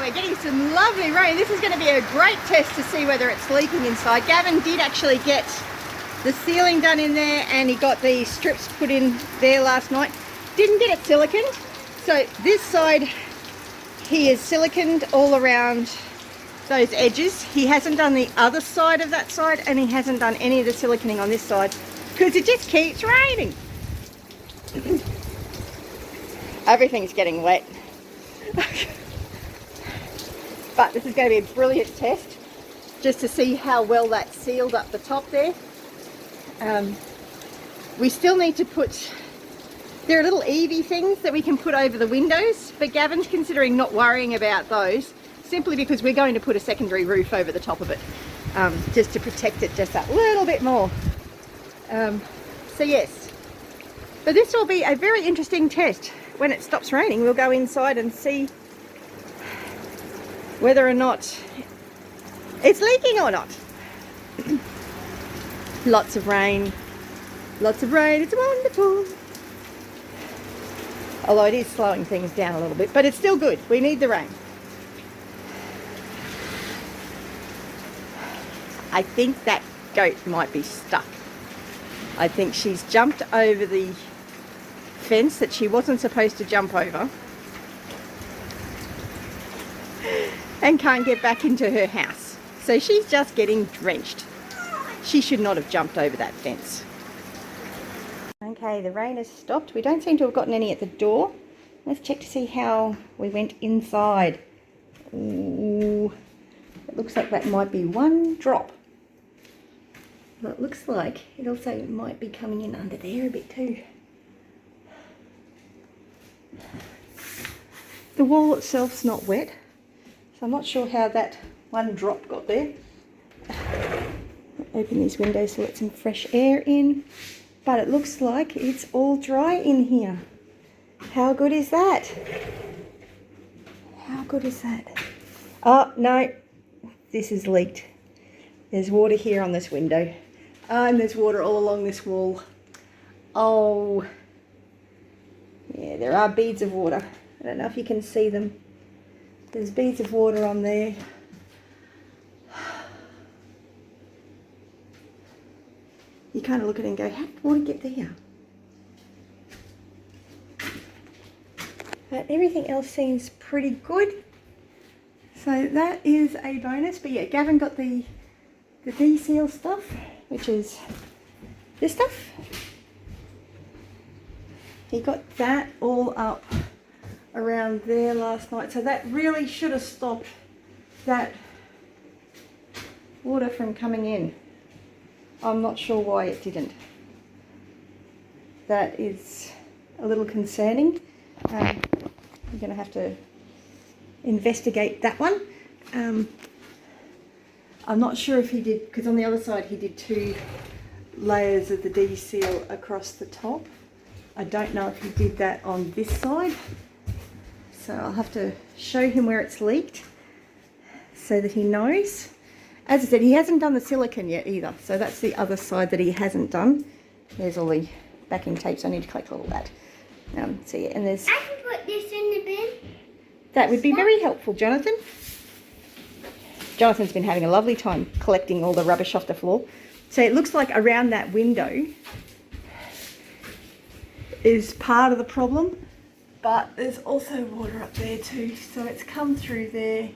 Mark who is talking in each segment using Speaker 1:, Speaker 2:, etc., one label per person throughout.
Speaker 1: We're getting some lovely rain. This is going to be a great test to see whether it's leaking inside. Gavin did actually get the ceiling done in there, and he got the strips put in there last night. Didn't get it siliconed. So this side, he is siliconed all around those edges. He hasn't done the other side of that side, and he hasn't done any of the siliconing on this side because it just keeps raining. Everything's getting wet. But this is going to be a brilliant test just to see how well that's sealed up the top there. We still need to put, there are little Evie things that we can put over the windows, but Gavin's considering not worrying about those simply because we're going to put a secondary roof over the top of it, just to protect it just that little bit more. So yes, but this will be a very interesting test. When it stops raining, we'll go inside and see whether or not it's leaking or not. Lots of rain, it's wonderful. Although it is slowing things down a little bit, but it's still good. We need the rain. I think that goat might be stuck. I think she's jumped over the fence that she wasn't supposed to jump over and can't get back into her house. So she's just getting drenched. She should not have jumped over that fence. Okay, the rain has stopped. We don't seem to have gotten any at the door. Let's check to see how we went inside. Ooh, it looks like that might be one drop. But it looks like it also might be coming in under there a bit too. The wall itself's not wet, so I'm not sure how that one drop got there. Open these windows to let some fresh air in, but it looks like it's all dry in here. How good is that? How good is that? Oh no, this is leaked. There's water here on this window, and there's water all along this wall. Oh yeah, there are beads of water. I don't know if you can see them. There's beads of water on there. You kind of look at it and go, how did water get there? But everything else seems pretty good. So that is a bonus. But yeah, Gavin got the de-seal stuff, which is this stuff. He got that all up around there last night, so that really should have stopped that water from coming in. I'm not sure why it didn't. That is a little concerning. I'm going to have to investigate that one. I'm not sure if he did, because on the other side he did 2 layers of the de-seal across the top. I don't know if he did that on this side. So I'll have to show him where it's leaked so that he knows. As I said, he hasn't done the silicone yet either. So that's the other side that he hasn't done. There's all the backing tapes. I need to collect all of that. So yeah, and there's...
Speaker 2: I can put this in the bin.
Speaker 1: That would be very helpful, Jonathan. Jonathan's been having a lovely time collecting all the rubbish off the floor. So it looks like around that window is part of the problem, but there's also water up there too, so it's come through there.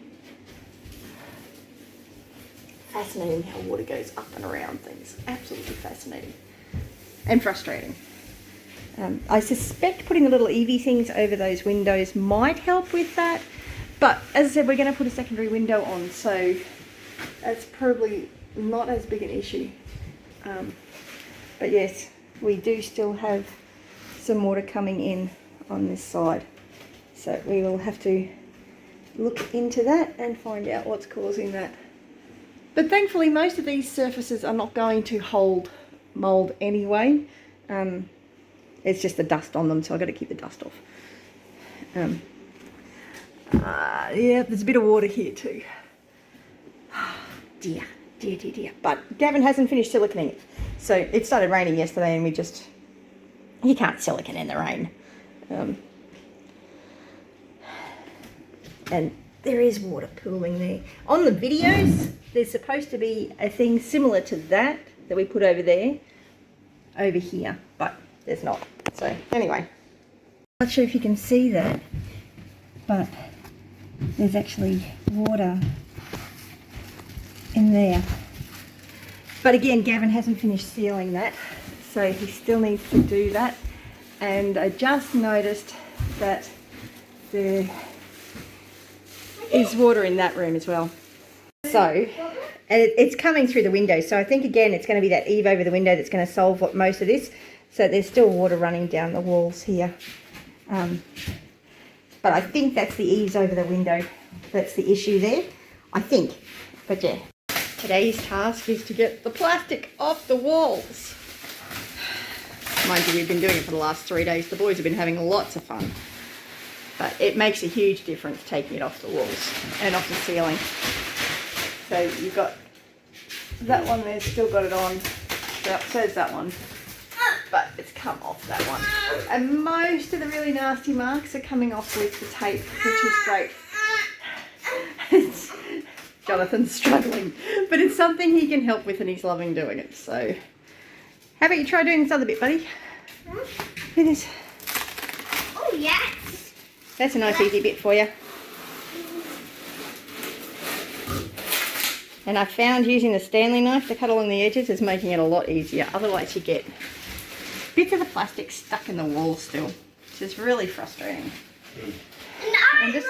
Speaker 1: Fascinating how water goes up and around things. Absolutely fascinating and frustrating. I suspect putting the little Evie things over those windows might help with that, but as I said, we're going to put a secondary window on, so that's probably not as big an issue. But yes, we do still have some water coming in on this side, so we will have to look into that and find out what's causing that. But thankfully most of these surfaces are not going to hold mold anyway. It's just the dust on them, so I've got to keep the dust off. Yeah, there's a bit of water here too. Dear. But Gavin hasn't finished siliconing it. So it started raining yesterday and you can't silicone in the rain. And there is water pooling there. On the videos, there's supposed to be a thing similar to that we put over there, over here, but there's not. So anyway, not sure if you can see that, but there's actually water in there. But again, Gavin hasn't finished sealing that, so he still needs to do that. And I just noticed that there is water in that room as well. So, and it's coming through the window. So I think again, it's going to be that eave over the window that's going to solve most of this. So there's still water running down the walls here. But I think that's the eaves over the window. That's the issue there, I think. But yeah, today's task is to get the plastic off the walls. Mind you, we've been doing it for the last 3 days. The boys have been having lots of fun. But it makes a huge difference taking it off the walls and off the ceiling. So you've got that one there, still got it on. So there's that one. But it's come off that one. And most of the really nasty marks are coming off with the tape, which is great. Jonathan's struggling, but it's something he can help with and he's loving doing it. So how about you try doing this other bit, buddy? It is.
Speaker 2: Oh, yes.
Speaker 1: That's a nice easy bit for you. And I found using the Stanley knife to cut along the edges is making it a lot easier. Otherwise you get bits of the plastic stuck in the wall still, which is really frustrating.
Speaker 2: And I love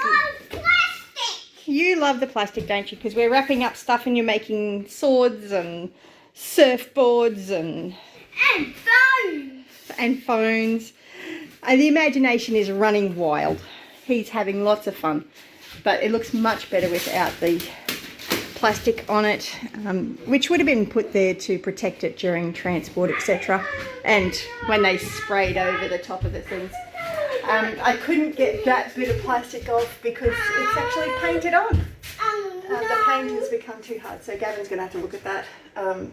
Speaker 2: plastic.
Speaker 1: You love the plastic, don't you? Because we're wrapping up stuff and you're making swords and surfboards and phones. And the imagination is running wild. He's having lots of fun. But it looks much better without the plastic on it, which would have been put there to protect it during transport, etc. And when they sprayed over the top of the things. I couldn't get that bit of plastic off because it's actually painted on. The paint has become too hard, so Gavin's going to have to look at that,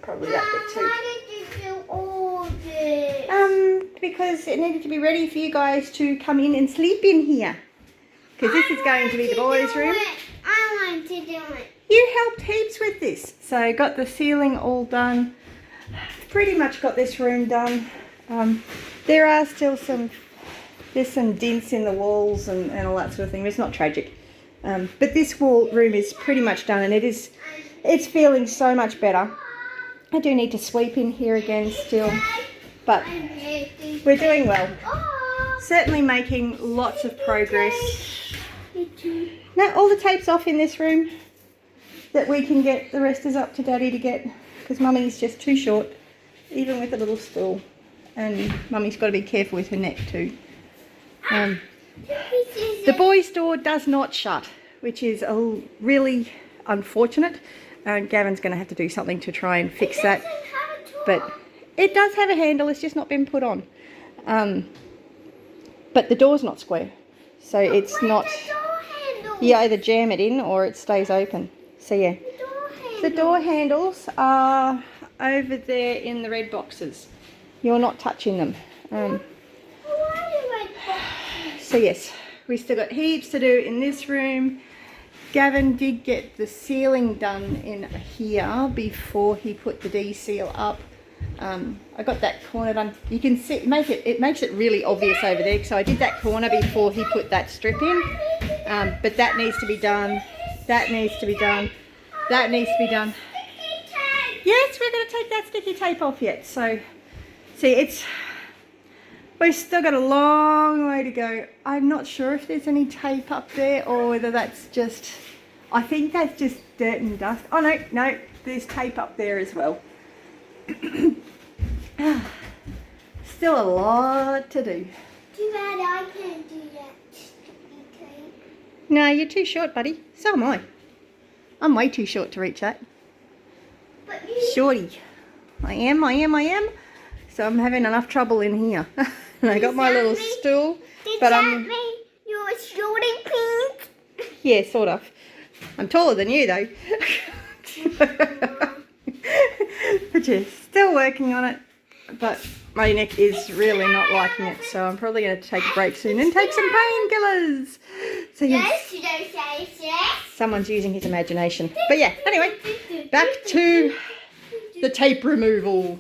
Speaker 1: probably that bit too.
Speaker 2: Why did you do all this?
Speaker 1: Because it needed to be ready for you guys to come in and sleep in here. Because this is going to be the boys' room.
Speaker 2: I want to do it.
Speaker 1: You helped heaps with this. So got the ceiling all done. Pretty much got this room done. There are still there's some dents in the walls and all that sort of thing. It's not tragic. But this room is pretty much done and it's feeling so much better. I do need to sweep in here again still, but we're doing well. Certainly making lots of progress. Now all the tape's off in this room that we can get. The rest is up to Daddy to get because Mummy's just too short, even with a little stool. And Mummy's got to be careful with her neck too. The boys' door does not shut, which is really unfortunate. Gavin's going to have to do something to try and fix that. But it does have a handle, it's just not been put on. But the door's not square, so it's not. You either jam it in or it stays open. So yeah, the door handles are over there in the red boxes. You're not touching them. So yes, we still got heaps to do in this room. Gavin did get the ceiling done in here before he put the D-seal up. I got that corner done. You can see, it makes it really obvious over there. So I did that corner before he put that strip in. But that needs to be done. That needs to be done. That needs to be done. Yes, we're going to take that sticky tape off yet. So, see, we've still got a long way to go. I'm not sure if there's any tape up there or whether that's just, I think that's just dirt and dust. Oh no, there's tape up there as well. Still a lot to do.
Speaker 2: Too bad I can't do that sticky tape.
Speaker 1: No, you're too short, buddy. So am I. I'm way too short to reach that.
Speaker 2: But you...
Speaker 1: Shorty. I am. So I'm having enough trouble in here. And I got my little stool.
Speaker 2: Does
Speaker 1: but
Speaker 2: that mean you're shorty pink?
Speaker 1: Yeah, sort of. I'm taller than you though. But yeah, still working on it. But my neck is really not liking it. So I'm probably going to take a break soon and take some painkillers. So yes.
Speaker 2: Yes,
Speaker 1: someone's using his imagination. But yeah, anyway, back to the tape removal.